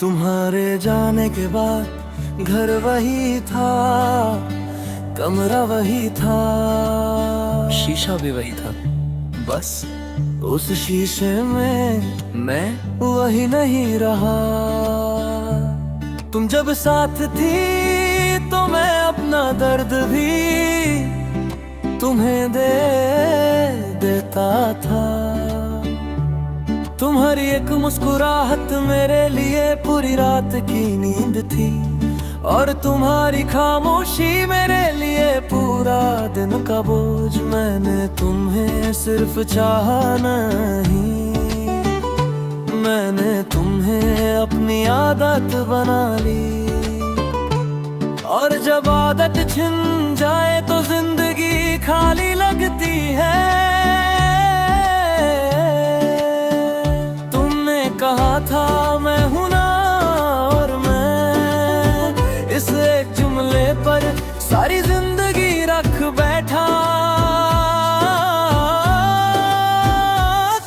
तुम्हारे जाने के बाद घर वही था, कमरा वही था, शीशा भी वही था। बस उस शीशे में मैं वही नहीं रहा। तुम जब साथ थी तो मैं अपना दर्द भी तुम्हें दे देता था। तुम्हारी एक मुस्कुराहट मेरे लिए पूरी रात की नींद थी, और तुम्हारी खामोशी मेरे लिए पूरा दिन का बोझ। मैंने तुम्हें सिर्फ चाहा नहीं, मैंने तुम्हें अपनी आदत बना ली। और जब आदत छिन जाए तो जिंदगी खाली लगती है। तुमने कहा था मैं हूं ना, और मैं इस एक जुमले पर सारी जिंदगी रख बैठा।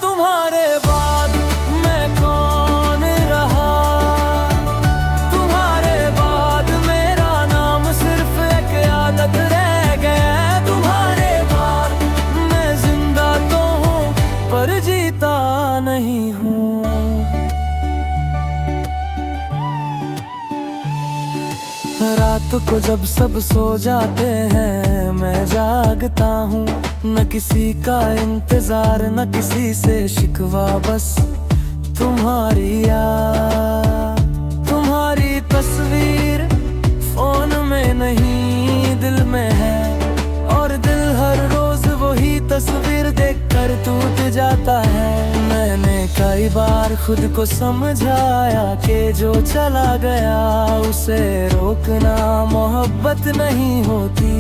तुम्हारे बाद मैं कौन रहा, तुम्हारे बाद मेरा नाम सिर्फ एक आदत रह गया। तुम्हारे बाद मैं जिंदा तो हूँ पर जीता नहीं हूँ। रात को जब सब सो जाते हैं मैं जागता हूँ, न किसी का इंतजार न किसी से शिकवा, बस तुम्हारी याद, तुम्हारी तस्वीर फोन में नहीं दिल में है। और दिल हर रोज वही तस्वीर देखकर टूट जाता है। मैंने कई बार खुद को समझाया कि जो चला गया उसे रोकना मोहब्बत नहीं होती,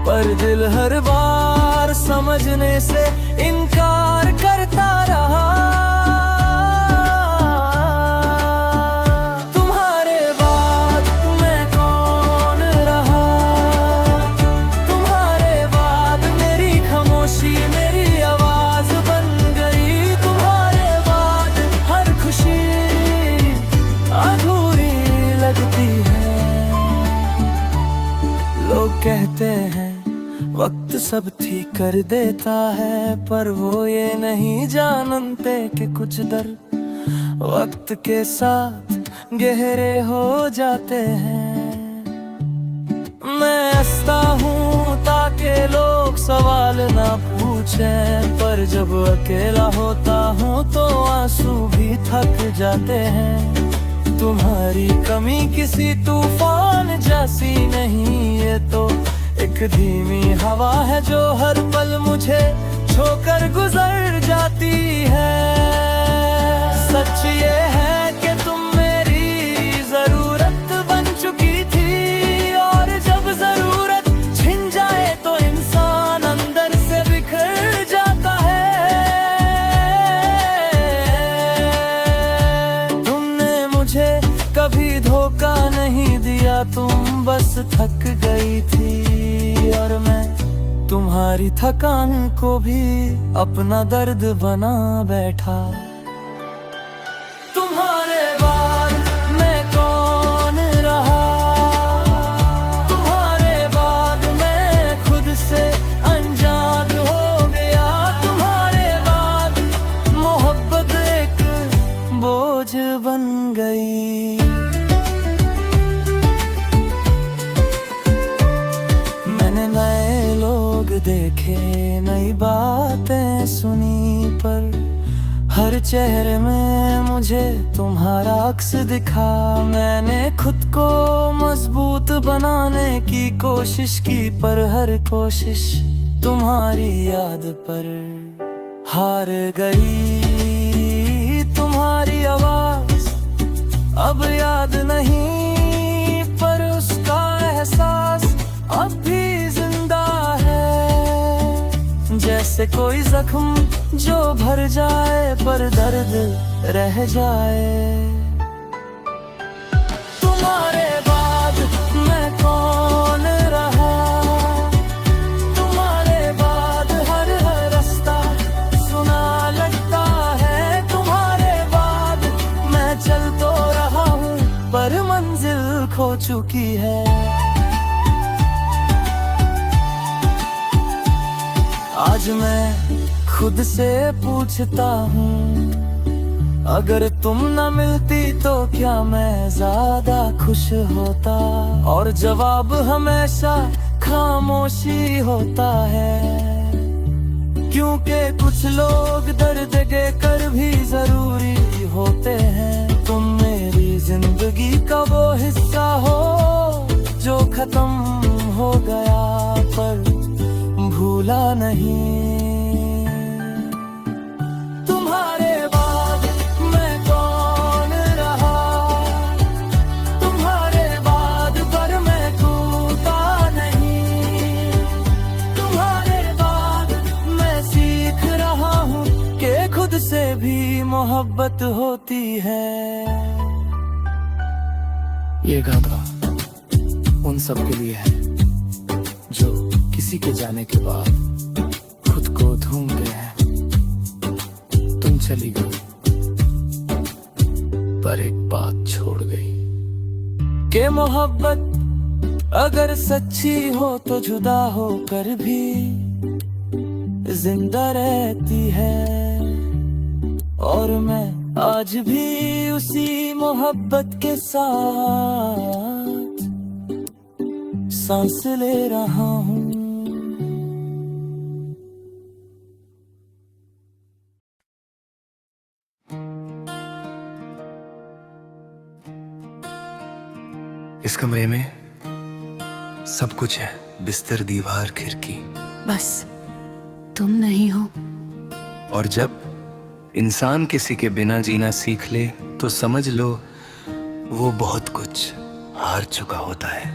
पर दिल हर बार समझने से इनकार करता रहा। तुम्हारे बाद मैं कौन रहा, तुम्हारे बाद मेरी खामोशी मेरी आवाज बन गई। तुम्हारे बाद हर खुशी अधूरी लगती है। लोग कहते हैं वक्त सब ठीक कर देता है, पर वो ये नहीं जानते कि कुछ दर्द वक्त के साथ गहरे हो जाते हैं। मैं हंसता हूँ ताकि लोग सवाल ना पूछें, पर जब अकेला होता हूँ तो आंसू भी थक जाते हैं। तुम्हारी कमी किसी तूफान जैसी नहीं, ये तो एक धीमी हवा है जो हर पल मुझे छोकर गुजर जाती है। सच ये है कि तुम मेरी जरूरत बन चुकी थी, और जब जरूरत छिन जाए तो इंसान अंदर से बिखर जाता है। तुमने मुझे कभी धोखा नहीं दिया, तुम बस थक गई थी, और मैं तुम्हारी थकान को भी अपना दर्द बना बैठा। तुम्हारे बाद मैं कौन रहा, तुम्हारे बाद मैं खुद से अनजान हो गया। तुम्हारे बाद मोहब्बत एक बोझ बन गई। मैंने नए लोग देखे, नई बातें सुनी, पर हर चेहरे में मुझे तुम्हारा अक्स दिखा। मैंने खुद को मजबूत बनाने की कोशिश की, पर हर कोशिश तुम्हारी याद पर हार गई। तुम्हारी आवाज अब याद नहीं, पर उसका एहसास अब भी जिंदा है। जैसे कोई जख्म जो भर जाए पर दर्द रह जाए। तुम्हारे बाद मैं कौन रहा, तुम्हारे बाद हर रास्ता सुना लगता है। तुम्हारे बाद मैं चल तो चुकी है। आज मैं खुद से पूछता हूँ, अगर तुम न मिलती तो क्या मैं ज्यादा खुश होता। और जवाब हमेशा खामोशी होता है, क्योंकि कुछ लोग दर्द देकर भी जरूरी होते हैं। तुम मेरी जिंदगी का वो हिस्सा हो जो खत्म हो गया पर भूला नहीं। तुम्हारे बाद मैं कौन रहा, तुम्हारे बाद पर मैं टूटा नहीं। तुम्हारे बाद मैं सीख रहा हूँ कि खुद से भी मोहब्बत होती है। ये गाना उन सब के लिए है जो किसी के जाने के बाद खुद को ढूंढते हैं। तुम चली गई पर एक बात छोड़ गई कि मोहब्बत अगर सच्ची हो तो जुदा होकर भी जिंदा रहती है। और मैं आज भी उसी मोहब्बत के साथ सांस ले रहा हूँ। इस कमरे में सब कुछ है, बिस्तर, दीवार, खिड़की। बस तुम नहीं हो। और जब इंसान किसी के बिना जीना सीख ले तो समझ लो वो बहुत कुछ हार चुका होता है।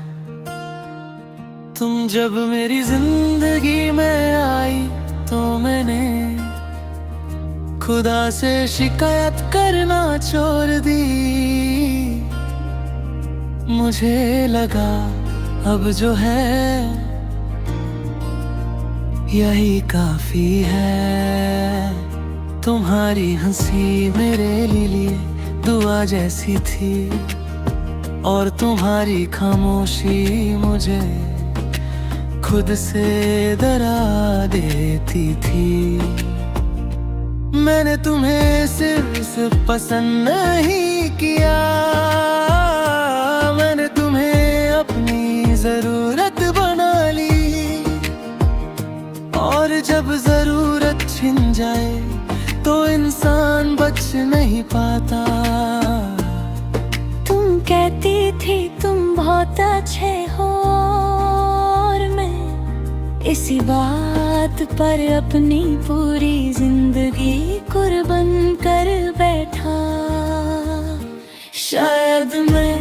तुम जब मेरी जिंदगी में आई तो मैंने खुदा से शिकायत करना छोड़ दी। मुझे लगा अब जो है यही काफी है। तुम्हारी हंसी मेरे लिए दुआ जैसी थी और तुम्हारी खामोशी मुझे खुद से डरा देती थी। मैंने तुम्हें सिर्फ पसंद नहीं किया, मैंने तुम्हें अपनी जरूरत बना ली। और जब जरूरत छिन जाए तो इंसान बच नहीं पाता। तुम कहती थी तुम बहुत अच्छे हो और मैं इसी बात पर अपनी पूरी जिंदगी कुर्बान कर बैठा। शायद मैं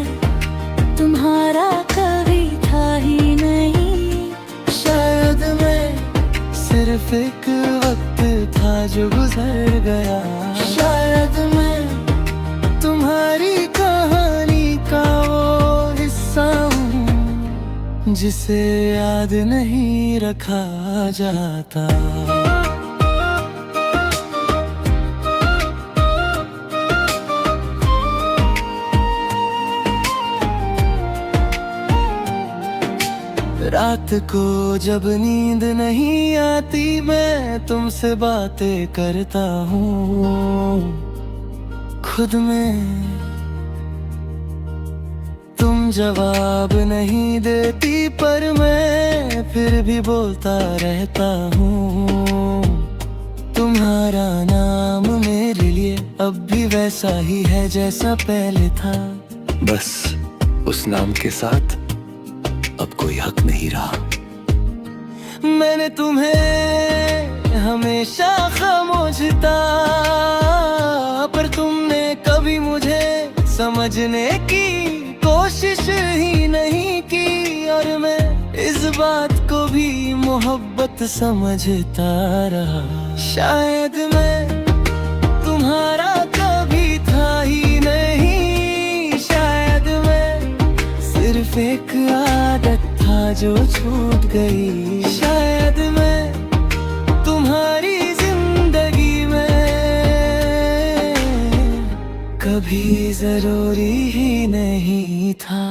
तुम्हारा कभी था ही नहीं, शायद मैं सिर्फ एक वक्त था जो गुजर गया। शायद मैं तुम्हारी कहानी का वो हिस्सा हूँ जिसे याद नहीं रखा जाता। रात को जब नींद नहीं आती मैं तुमसे बातें करता हूँ खुद में। तुम जवाब नहीं देती पर मैं फिर भी बोलता रहता हूँ। तुम्हारा नाम मेरे लिए अब भी वैसा ही है जैसा पहले था। बस उस नाम के साथ अब कोई हक नहीं रहा। मैंने तुम्हें हमेशा खामोशता पर तुमने कभी मुझे समझने की कोशिश ही नहीं की। और मैं इस बात को भी मोहब्बत समझता रहा। शायद मैं तुम्हारा कभी था ही नहीं, शायद मैं सिर्फ एक आदत था जो छूट गई। शायद मैं तुम्हारी जिंदगी में कभी जरूरी ही नहीं था।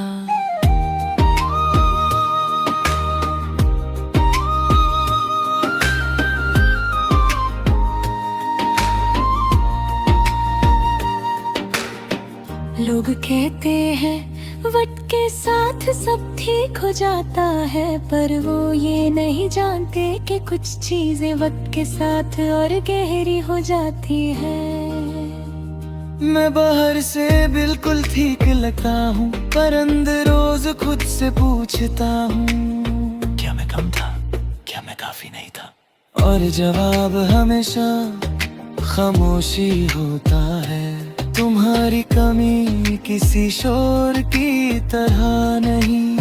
कहते हैं वक्त के साथ सब ठीक हो जाता है, पर वो ये नहीं जानते कि कुछ चीजें वक्त के साथ और गहरी हो जाती है। मैं बाहर से बिल्कुल ठीक लगता हूँ, पर अंदर रोज खुद से पूछता हूँ, क्या मैं कम था, क्या मैं काफी नहीं था? और जवाब हमेशा खामोशी होता है। तुम्हारी कमी किसी शोर की तरह नहीं,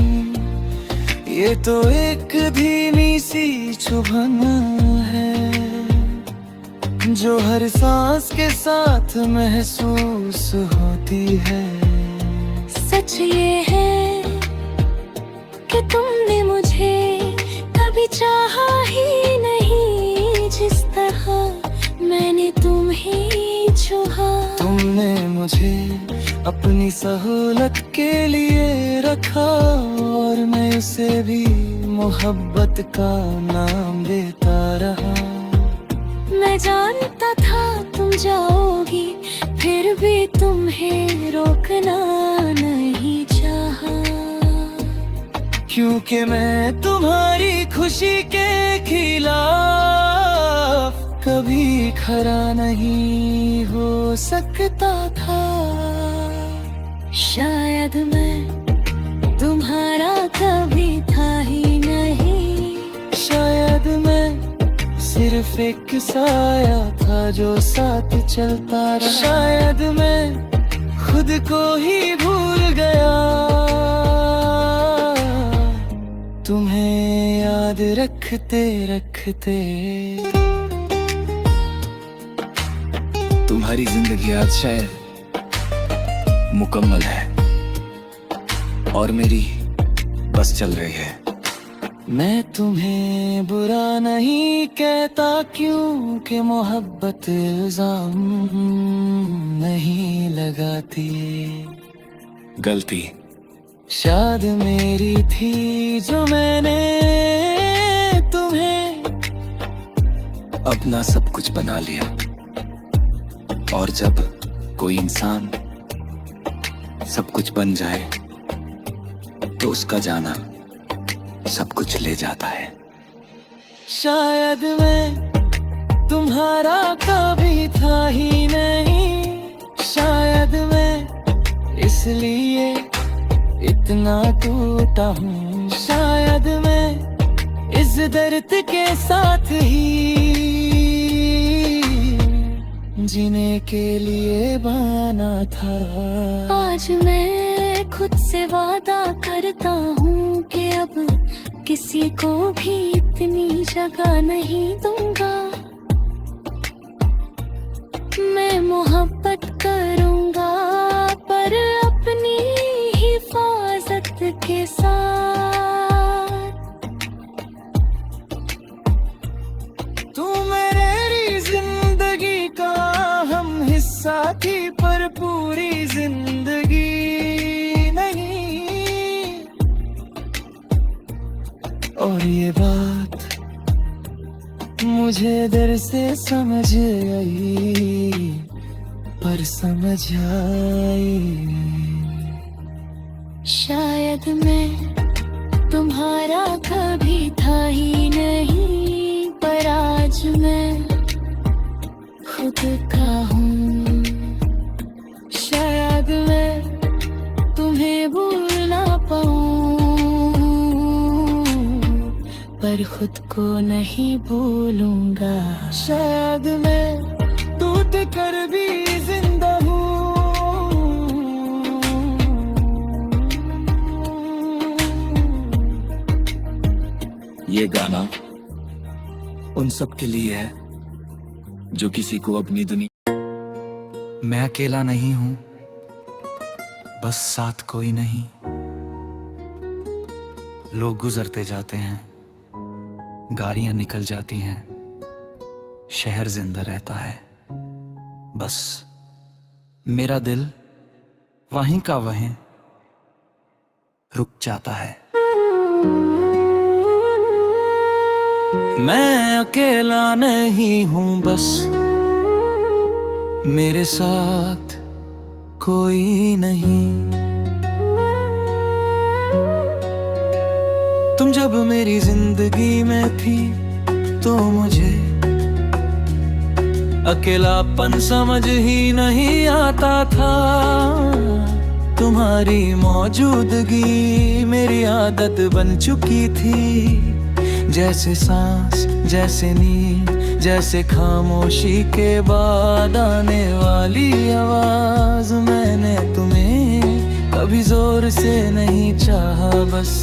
ये तो एक धीमी सी चुभन है, जो हर सांस के साथ महसूस होती है। सच ये है कि तुमने मुझे कभी चाहा ही नहीं, जिस तरह मैंने तुम्हें चाहा। तुमने मुझे अपनी सहूलत के लिए रखा, और मैं उसे भी मोहब्बत का नाम देता रहा। मैं जानता था तुम जाओगी, फिर भी तुम्हें रोकना नहीं चाहा, क्योंकि मैं तुम्हारी खुशी के खिलाफ कभी खरा नहीं हो सकता था। शायद मैं तुम्हारा कभी था ही नहीं, शायद मैं सिर्फ एक साया था जो साथ चलता रहा। शायद मैं खुद को ही भूल गया, तुम्हें याद रखते रखते। तुम्हारी जिंदगी आज शायद मुकम्मल है, और मेरी बस चल रही है। मैं तुम्हें बुरा नहीं कहता, क्योंकि मोहब्बत इल्जाम नहीं लगाती। गलती शायद मेरी थी जो मैंने तुम्हें अपना सब कुछ बना लिया, और जब कोई इंसान सब कुछ बन जाए तो उसका जाना सब कुछ ले जाता है। शायद मैं तुम्हारा कभी था ही नहीं, शायद मैं इसलिए इतना टूटा हूँ। शायद मैं इस दर्द के साथ ही जीने के लिए बना था। आज मैं खुद से वादा करता हूँ कि अब किसी को भी इतनी जगह नहीं दूंगा। मैं मोहब्बत करूंगा, पर अपनी हिफाजत के साथ। तू मेरी जिंदगी का हम हिस्सा थी, पर पूरी जिंदगी नहीं। और ये बात मुझे देर से समझ आई, पर समझ आई। शायद मैं तुम्हारा कभी था ही नहीं, पर आज मैं खुद का हूँ। शायद मैं तुम्हें भूल ना पाऊँ, पर खुद को नहीं भूलूंगा। शायद मैं टूट कर भी जिंदा हूँ। ये गाना उन सब के लिए है जो किसी को अपनी दुनिया। मैं अकेला नहीं हूं, बस साथ कोई नहीं। लोग गुजरते जाते हैं, गाड़ियां निकल जाती हैं, शहर जिंदा रहता है। बस मेरा दिल वहीं का वहीं रुक जाता है। मैं अकेला नहीं हूँ, बस मेरे साथ कोई नहीं। तुम जब मेरी जिंदगी में थी तो मुझे अकेलापन समझ ही नहीं आता था। तुम्हारी मौजूदगी मेरी आदत बन चुकी थी। जैसे सांस, जैसे नींद, जैसे खामोशी के बाद आने वाली आवाज। मैंने तुम्हें कभी जोर से नहीं चाहा, बस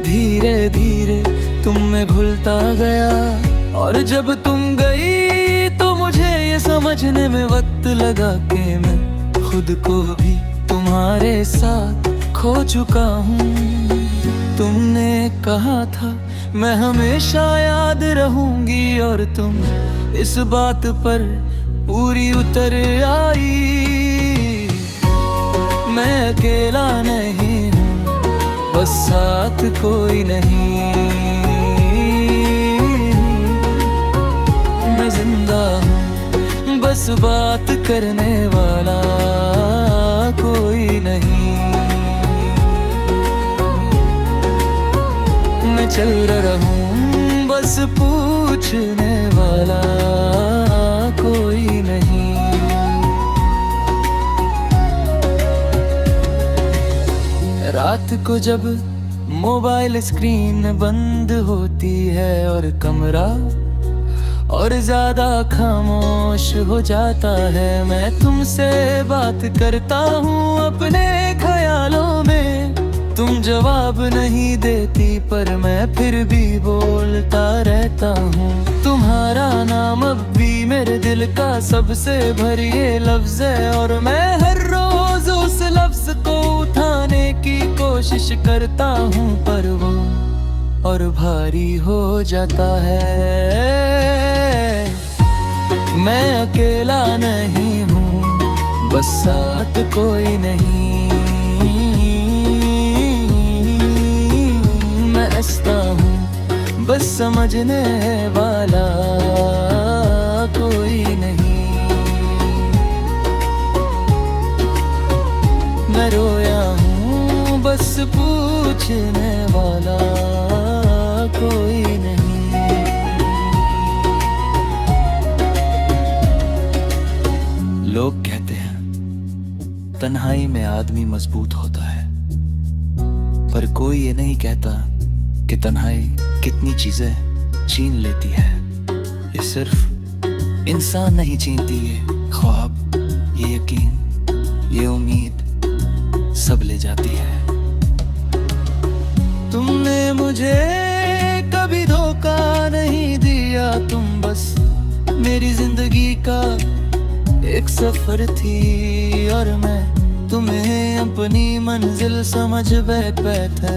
धीरे धीरे तुम में घुलता गया। और जब तुम गई तो मुझे ये समझने में वक्त लगा कि मैं खुद को भी तुम्हारे साथ खो चुका हूँ। तुमने कहा था मैं हमेशा याद रहूंगी, और तुम इस बात पर पूरी उतर आई। मैं अकेला नहीं हूँ, बस साथ कोई नहीं। मैं जिंदा हूँ, बस बात करने वाला कोई नहीं। मैं चल रहा हूँ, बस पूछने वाला कोई नहीं। रात को जब मोबाइल स्क्रीन बंद होती है और कमरा और ज्यादा खामोश हो जाता है, मैं तुमसे बात करता हूँ अपने ख्यालों में। तुम जवाब नहीं देती पर मैं फिर भी बोलता रहता हूँ। तुम्हारा नाम अब भी मेरे दिल का सबसे भरिए लफ्ज है, और मैं हर रोज उस लफ्ज को उठाने की कोशिश करता हूँ, पर वो और भारी हो जाता है। मैं अकेला नहीं हूँ, बस साथ कोई नहीं। मैं हंसता हूँ, बस समझने वाला कोई नहीं। मैं रोया हूँ, बस पूछने वाला कोई नहीं। लोग कहते हैं तन्हाई में आदमी मजबूत होता है, पर कोई ये नहीं कहता कि तन्हाई कितनी चीजें छीन लेती है। ये सिर्फ इंसान नहीं छीनती, ये ख्वाब, ये यकीन, ये उम्मीद सब ले जाती है। तुमने मुझे कभी धोखा नहीं दिया, तुम बस मेरी जिंदगी का एक सफर थी, और मैं तुम्हें अपनी मंजिल समझ बैठा।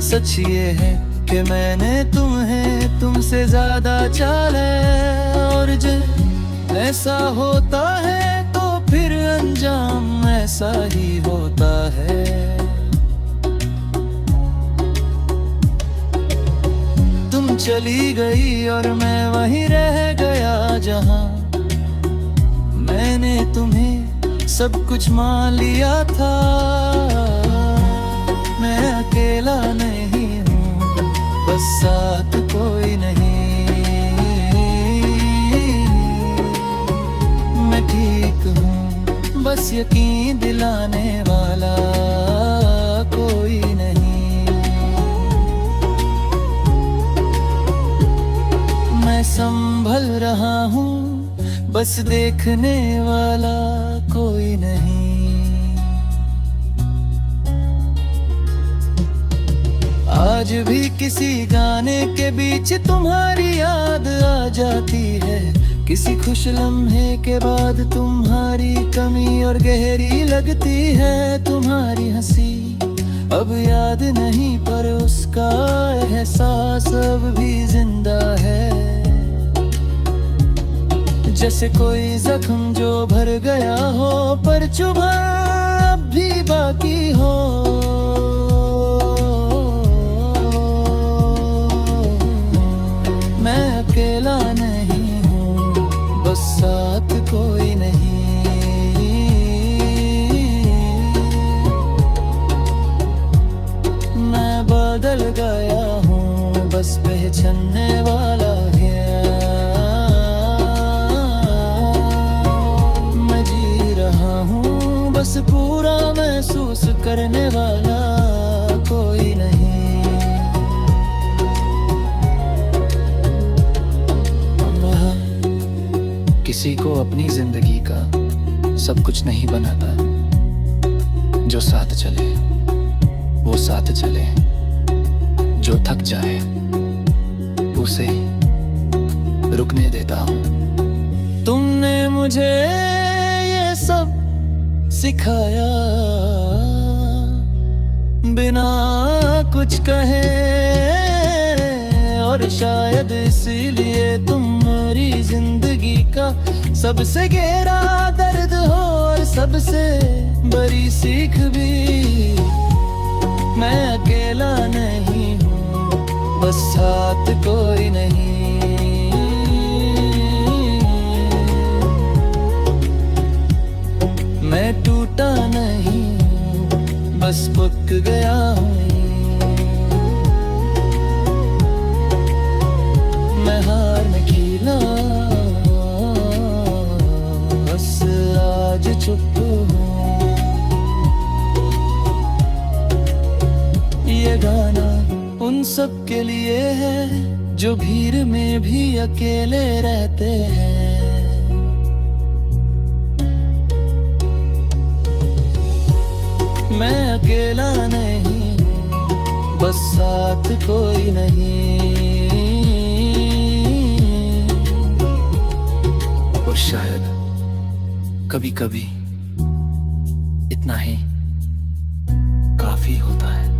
सच ये है कि मैंने तुम्हें तुमसे ज्यादा चाहा है, और जब ऐसा होता है तो फिर अंजाम ऐसा ही होता है। तुम चली गई और मैं वहीं रह गया जहां मैंने तुम्हें सब कुछ मान लिया था। मैं अकेला नहीं हूँ, बस साथ कोई नहीं। मैं ठीक हूँ, बस यकीन दिलाने वाला कोई नहीं। मैं संभल रहा हूँ, बस देखने वाला कोई नहीं। आज भी किसी गाने के बीच तुम्हारी याद आ जाती है, किसी खुश लम्हे के बाद तुम्हारी कमी और गहरी लगती है। तुम्हारी हंसी अब याद नहीं, पर उसका एहसास अब भी जिंदा है। जैसे कोई जख्म जो भर गया हो, पर चुभन अब भी बाकी हो। मैं अकेला नहीं हूँ, बस साथ कोई नहीं। करने वाला कोई नहीं। वह किसी को अपनी जिंदगी का सब कुछ नहीं बनाता। जो साथ चले वो साथ चले, जो थक जाए उसे रुकने देता हूँ। तुमने मुझे ये सब सिखाया बिना कुछ कहे, और शायद इसीलिए तुम मेरी जिंदगी का सबसे गहरा दर्द हो और सबसे बड़ी सीख भी। मैं अकेला नहीं हूँ, बस साथ कोई नहीं। मैं टूटा नहीं, बस पक गया हूँ। मैं हार में खिला, बस आज चुप हूँ। ये गाना उन सब के लिए है जो भीड़ में भी अकेले रहते हैं। मैं अकेला नहीं हूँ, बस साथ कोई नहीं। और शायद कभी कभी इतना ही काफी होता है।